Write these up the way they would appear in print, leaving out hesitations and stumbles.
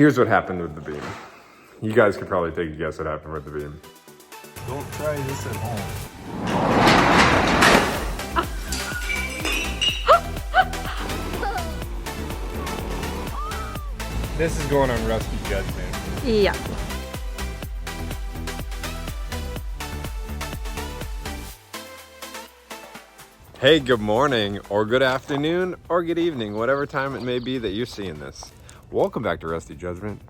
here's what happened with the beam. You guys could probably take a guess what happened with the beam. Don't try this at home. This is going on Rusty Judgment. Yeah. Hey, good morning, or good afternoon, or good evening, whatever time it may be that you're seeing this. Welcome back to Rusty Judgment.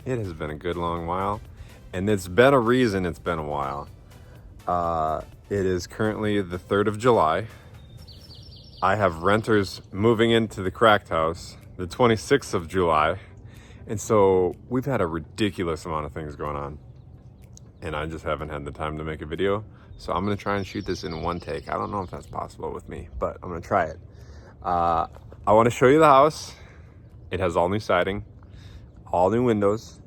It has been a good long while, and it's been a reason it's been a while. It is currently the 3rd of July. I have renters moving into the cracked house the 26th of July. And so we've had a ridiculous amount of things going on, and I just haven't had the time to make a video. So I'm gonna try and shoot this in one take. I don't know if that's possible with me, but I'm gonna try it. I wanna show you the house. It has all new siding, all new windows.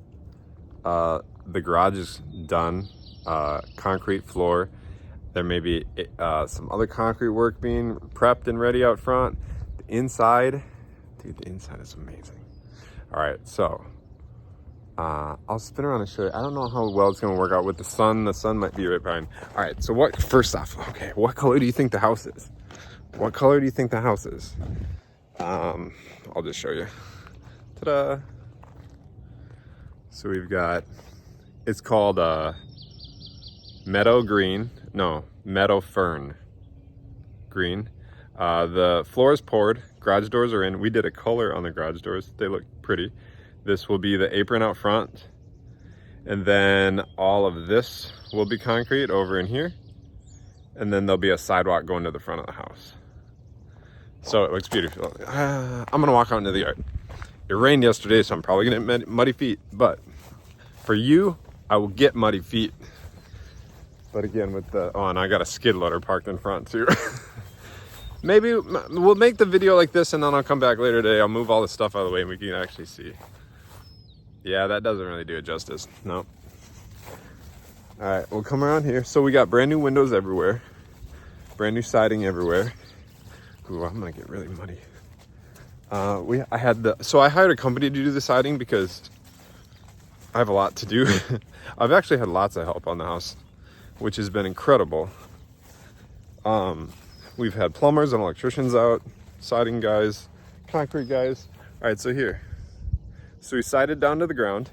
The garage is done, concrete floor. There may be some other concrete work being prepped and ready out front. The inside, dude, the inside is amazing. All right, so I'll spin around and show you. I don't know how well it's gonna work out with the sun. The sun might be right behind. All right, so first off, okay, what color do you think the house is? What color do you think the house is? I'll just show you. Ta-da. So we've got, it's called meadow green. No, meadow fern green. The floor is poured, garage doors are in. We did a color on the garage doors. They look pretty. This will be the apron out front. And then all of this will be concrete over in here. And then there'll be a sidewalk going to the front of the house. So it looks beautiful. I'm gonna walk out into the yard. It rained yesterday, so I'm probably gonna get muddy feet. But for you, I will get muddy feet. But again, with the, oh, and I got a skid loader parked in front too. Maybe we'll make the video like this, and then I'll come back later today. I'll move all the stuff out of the way and we can actually see. Yeah, that doesn't really do it justice. Nope. All right, we'll come around here. So we got brand new windows everywhere. Brand new siding everywhere. Ooh, I'm gonna get really muddy. I hired a company to do the siding because I have a lot to do. I've actually had lots of help on the house, which has been incredible. We've had plumbers and electricians out, siding guys, concrete guys. All right, so here. So we sided down to the ground,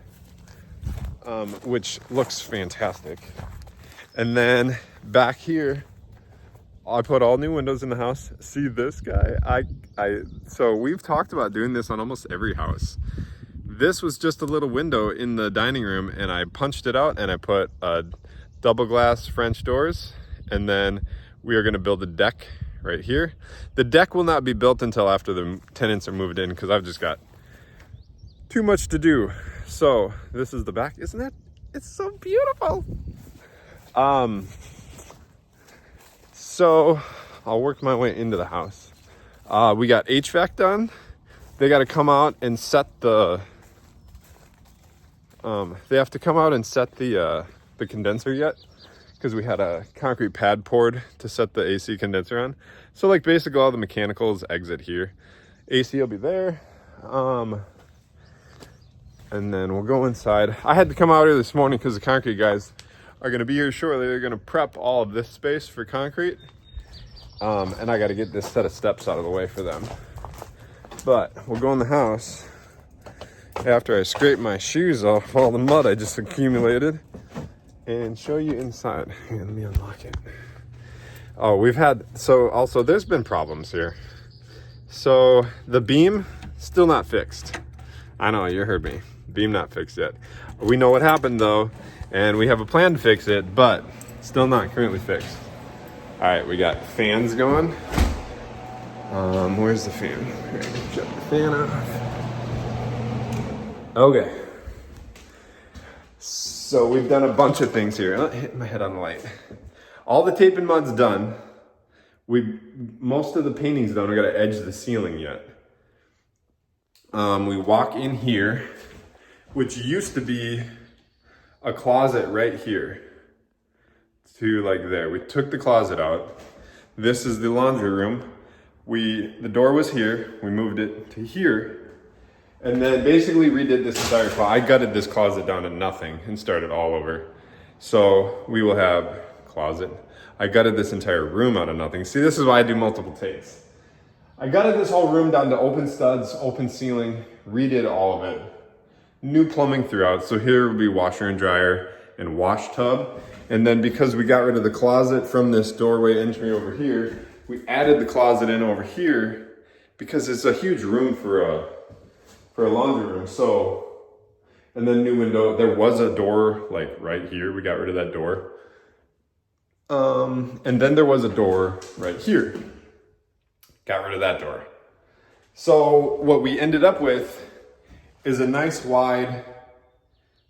which looks fantastic. And then back here, I put all new windows in the house. See this guy? So we've talked about doing this on almost every house. This was just a little window in the dining room, and I punched it out and I put double glass French doors, and then we are gonna build a deck right here. The deck will not be built until after the tenants are moved in because I've just got too much to do. So this is the back. Isn't that, it's so beautiful. So I'll work my way into the house. We got HVAC done. They got to come out and set the, they have to come out and set the condenser yet, because we had a concrete pad poured to set the AC condenser on. So like basically all the mechanicals exit here. AC will be there. And then we'll go inside. I had to come out here this morning because the concrete guys are gonna be here shortly. They're gonna prep all of this space for concrete. And I gotta get this set of steps out of the way for them. But we'll go in the house after I scrape my shoes off all the mud I just accumulated and show you inside. Here, let me unlock it. Oh, also there's been problems here. So the beam, still not fixed. I know, you heard me. Beam not fixed yet. We know what happened though, and we have a plan to fix it, but still not currently fixed. All right, we got fans going. Where's the fan? All right, shut the fan off. Okay. So we've done a bunch of things here. Hit my head on the light. All the tape and mud's done. Most of the painting's done. We gotta edge the ceiling yet. We walk in here, which used to be a closet right here to like there. We took the closet out. This is the laundry room. The door was here. We moved it to here. And then basically redid this entire closet. I gutted this closet down to nothing and started all over. So we will have closet. I gutted this entire room out of nothing. See, this is why I do multiple takes. I gutted this whole room down to open studs, open ceiling, redid all of it. New plumbing throughout. So here will be washer and dryer and wash tub. And then because we got rid of the closet from this doorway entry over here, we added the closet in over here because it's a huge room for a laundry room. So, and then new window. There was a door like right here. We got rid of that door. And then there was a door right here. Got rid of that door. So what we ended up with is a nice wide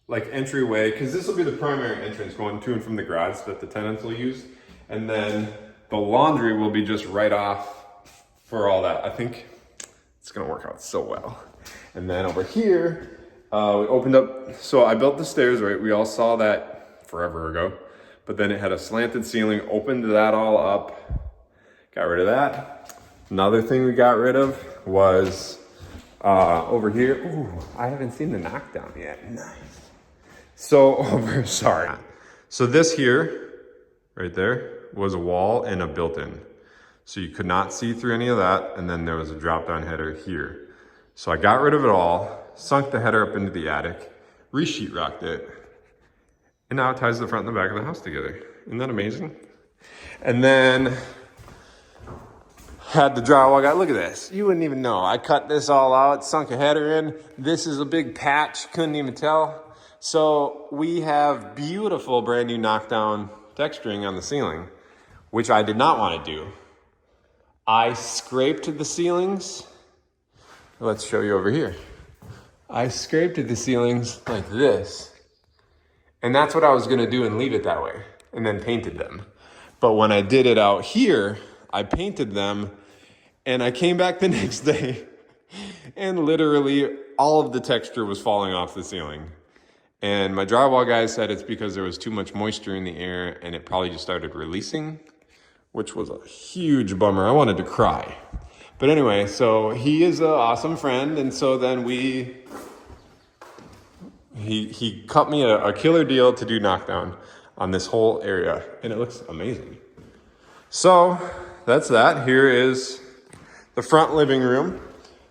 like entryway, because this will be the primary entrance going to and from the garage that the tenants will use. And then the laundry will be just right off for all that. I think it's gonna work out so well. And then over here, we opened up, so I built the stairs, right? We all saw that forever ago, but then it had a slanted ceiling, opened that all up, got rid of that. Another thing we got rid of was over here. Ooh, I haven't seen the knockdown yet. Nice. So So this here, right there, was a wall and a built-in. So you could not see through any of that. And then there was a drop-down header here. So I got rid of it all, sunk the header up into the attic, re-sheetrocked it, and now it ties the front and the back of the house together. Isn't that amazing? And then had the drywall guy. Look at this. You wouldn't even know. I cut this all out, sunk a header in. This is a big patch. Couldn't even tell. So we have beautiful brand new knockdown texturing on the ceiling, which I did not want to do. I scraped the ceilings. Let's show you over here. I scraped the ceilings like this. And that's what I was gonna do and leave it that way, and then painted them. But when I did it out here, I painted them, and I came back the next day, and literally all of the texture was falling off the ceiling. And my drywall guy said it's because there was too much moisture in the air, and it probably just started releasing, which was a huge bummer. I wanted to cry. But anyway, so he is an awesome friend, and so then he cut me a killer deal to do knockdown on this whole area, and it looks amazing. So that's that. Here is the front living room.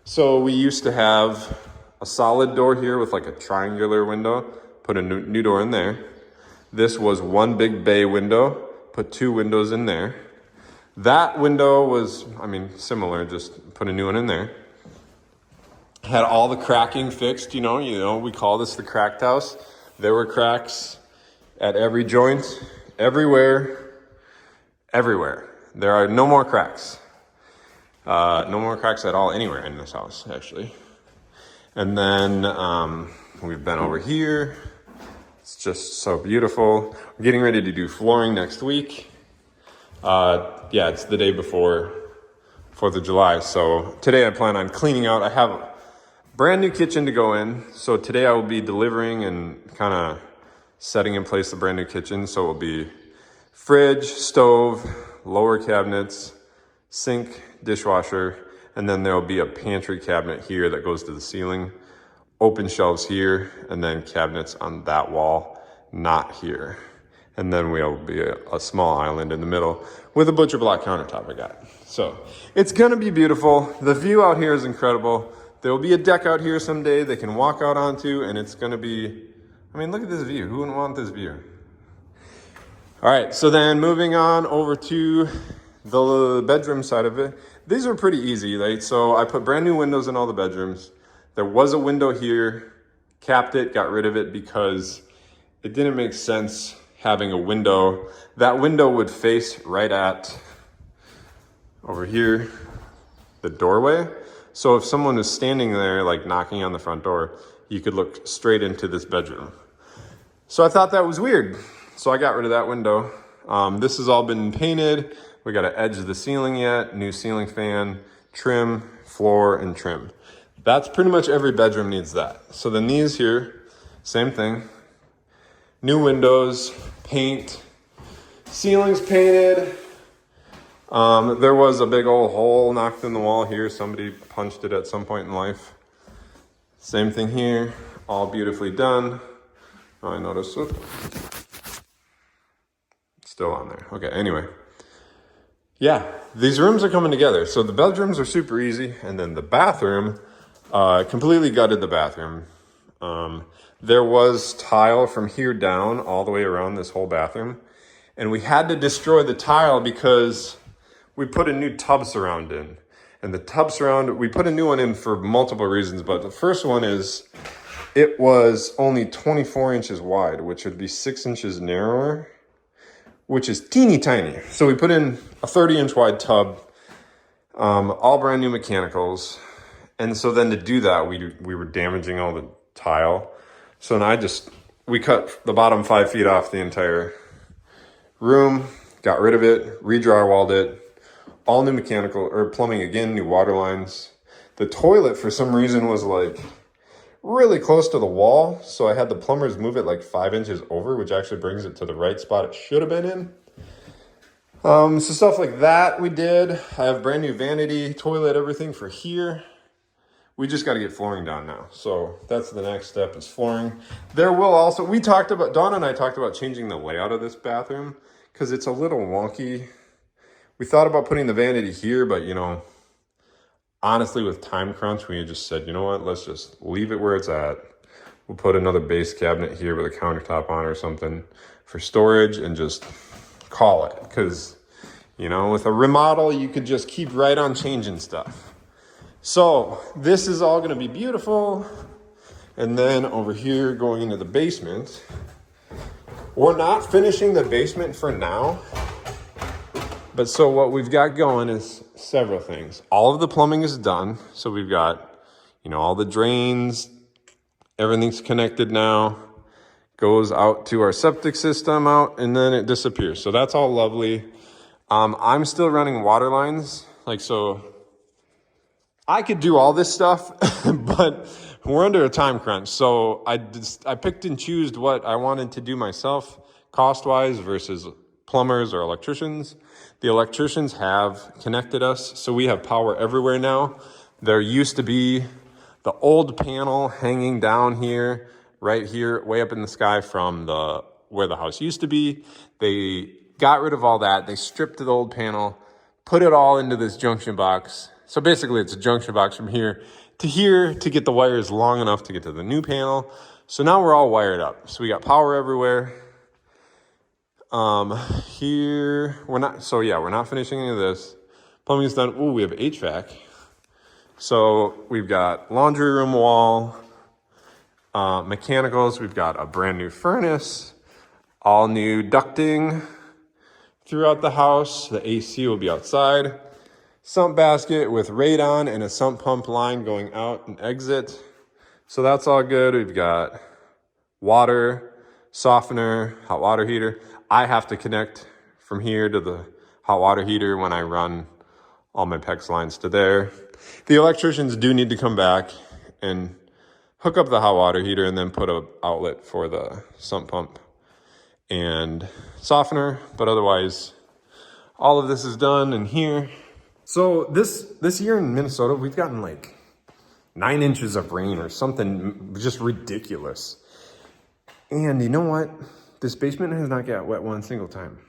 So we used to have a solid door here with like a triangular window, put a new door in there. This was one big bay window, put two windows in there. That window was, similar, just put a new one in there. Had all the cracking fixed, you know, we call this the cracked house. There were cracks at every joint, everywhere. There are no more cracks. No more cracks at all anywhere in this house, actually. And then we've been over here. It's just so beautiful. We're getting ready to do flooring next week. It's the day before 4th of July. So today I plan on cleaning out. I have a brand new kitchen to go in. So today I will be delivering and kind of setting in place the brand new kitchen. So it will be fridge, stove, lower cabinets, sink, dishwasher, and then there'll be a pantry cabinet here that goes to the ceiling, open shelves here, and then cabinets on that wall, not here. And then we'll be a small island in the middle with a butcher block countertop I got. So it's gonna be beautiful. The view out here is incredible. There will be a deck out here someday they can walk out onto, and it's gonna be, look at this view. Who wouldn't want this view? All right, so then moving on over to the bedroom side of it. These are pretty easy, right? So I put brand new windows in all the bedrooms. There was a window here, capped it, got rid of it because it didn't make sense having a window. That window would face right at, over here, the doorway. So if someone was standing there, like knocking on the front door, you could look straight into this bedroom. So I thought that was weird. So I got rid of that window. This has all been painted. We got to edge the ceiling yet, new ceiling fan, trim, floor, and trim. That's pretty much every bedroom needs that. So then these here, same thing. New windows, paint, ceilings painted. There was a big old hole knocked in the wall here. Somebody punched it at some point in life. Same thing here, all beautifully done. Oh, I noticed it. Still on there. Okay, anyway. Yeah, these rooms are coming together. So the bedrooms are super easy, and then the bathroom, completely gutted the bathroom. There was tile from here down all the way around this whole bathroom, and we had to destroy the tile because we put a new tub surround in. And the tub surround, we put a new one in for multiple reasons, but the first one is it was only 24 inches wide, which would be 6 inches narrower, which is teeny tiny. So we put in a 30-inch wide tub, all brand new mechanicals. And so then to do that, we were damaging all the tile. So then we cut the bottom 5 feet off the entire room, got rid of it, re-drywalled it, all new mechanical or plumbing again, new water lines. The toilet for some reason was like really close to the wall, so I had the plumbers move it like 5 inches over, which actually brings it to the right spot it should have been in. So stuff like that we did. I have brand new vanity, toilet, everything for here. We just got to get flooring down now. So that's the next step is flooring. There will also, Dawn and I talked about changing the layout of this bathroom because it's a little wonky. We thought about putting the vanity here, but honestly, with time crunch, we just said, you know what, let's just leave it where it's at. We'll put another base cabinet here with a countertop on or something for storage and just call it. Because, with a remodel, you could just keep right on changing stuff. So this is all going to be beautiful. And then over here, going into the basement, we're not finishing the basement for now. But so what we've got going is several things. All of the plumbing is done. So we've got, all the drains, everything's connected now, goes out to our septic system out, and then it disappears. So that's all lovely. I'm still running water lines. So I could do all this stuff, but we're under a time crunch. So I picked and chose what I wanted to do myself, cost-wise versus plumbers or electricians. The electricians have connected us, so we have power everywhere now. There used to be the old panel hanging down here, right here, way up in the sky from where the house used to be. They got rid of all that. They stripped the old panel, put it all into this junction box. So basically it's a junction box from here to get the wires long enough to get to the new panel. So now we're all wired up. So we got power everywhere. Here, we're not finishing any of this. Plumbing's done. Ooh, we have HVAC. So we've got laundry room wall, mechanicals. We've got a brand new furnace, all new ducting throughout the house. The AC will be outside. Sump basket with radon and a sump pump line going out and exit. So that's all good. We've got water, softener, hot water heater. I have to connect from here to the hot water heater when I run all my PEX lines to there. The electricians do need to come back and hook up the hot water heater and then put an outlet for the sump pump and softener. But otherwise, all of this is done in here. So this year in Minnesota, we've gotten like 9 inches of rain or something just ridiculous. And you know what? This basement has not got wet one single time.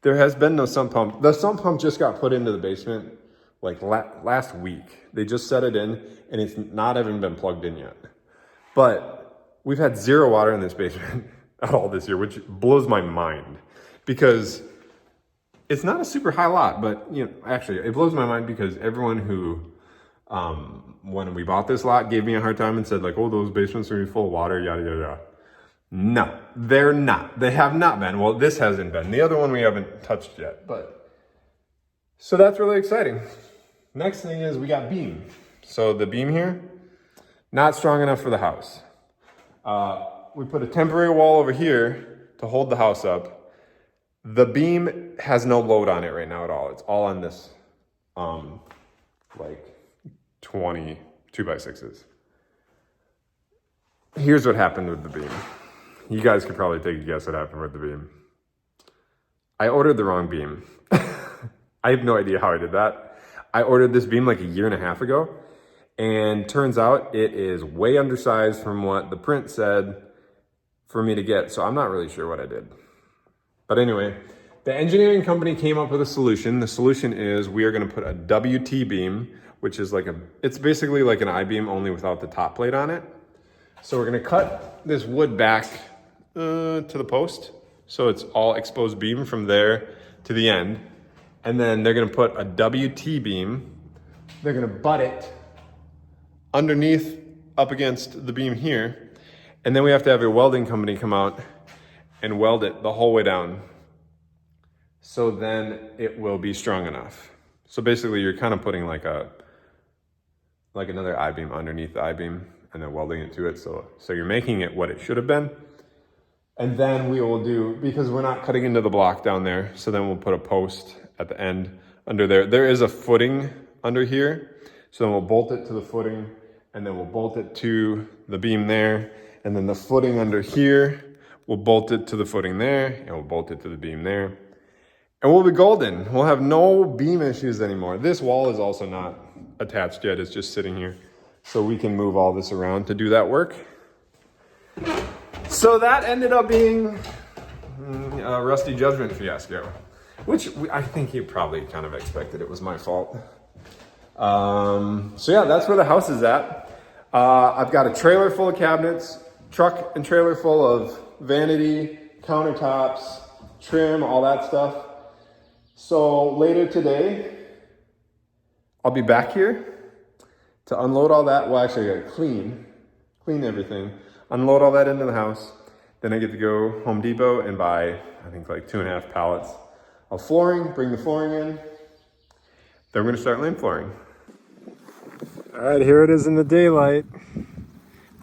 There has been no sump pump. The sump pump just got put into the basement like last week. They just set it in and it's not even been plugged in yet. But we've had zero water in this basement at all this year, which blows my mind because it's not a super high lot, but actually it blows my mind because everyone who, when we bought this lot gave me a hard time and said like, oh, those basements are gonna be full of water, yada, yada, yada. No, they're not. They have not been. Well, this hasn't been. The other one we haven't touched yet, but so that's really exciting. Next thing is we got beam. So the beam here, not strong enough for the house. We put a temporary wall over here to hold the house up. The beam has no load on it right now at all. It's all on this, like 20 2x6s. Here's what happened with the beam. You guys could probably take a guess what happened with the beam. I ordered the wrong beam. I have no idea how I did that. I ordered this beam like a year and a half ago, And turns out it is way undersized from what the print said for me to get. So I'm not really sure what I did. But anyway, the engineering company came up with a solution. The solution is we are gonna put a WT beam, which is it's basically like an I-beam only without the top plate on it. So we're gonna cut this wood back to the post. So it's all exposed beam from there to the end. And then they're gonna put a WT beam. They're gonna butt it underneath up against the beam here. And then we have to have a welding company come out and weld it the whole way down. So then it will be strong enough. So basically you're kind of putting like another I-beam underneath the I-beam and then welding it to it. So you're making it what it should have been. And then we will do, because we're not cutting into the block down there, so then we'll put a post at the end under there. There is a footing under here. So then we'll bolt it to the footing and then we'll bolt it to the beam there. And then the footing under here, we'll bolt it to the footing there and we'll bolt it to the beam there. And we'll be golden. We'll have no beam issues anymore. This wall is also not attached yet. It's just sitting here. So we can move all this around to do that work. So that ended up being a Rusty Judgment fiasco, which I think you probably kind of expected. It was my fault. So yeah, that's where the house is at. I've got a trailer full of cabinets, truck and trailer full of vanity, countertops, trim, all that stuff. So later today, I'll be back here to unload all that. Well, actually I gotta clean everything, unload all that into the house. Then I get to go Home Depot and buy, I think like 2.5 pallets of flooring, bring the flooring in. Then we're gonna start laying flooring. All right, here it is in the daylight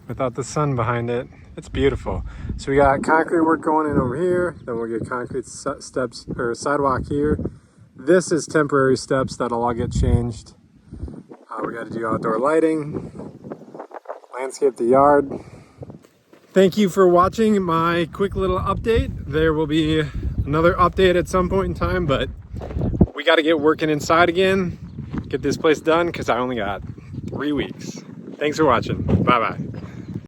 without the sun behind it. It's beautiful. So we got concrete work going in over here. Then we'll get concrete steps or sidewalk here. This is temporary steps that'll all get changed. We got to do outdoor lighting, landscape the yard. Thank you for watching my quick little update. There will be another update at some point in time, but we got to get working inside again, get this place done because I only got 3 weeks. Thanks for watching. Bye-bye.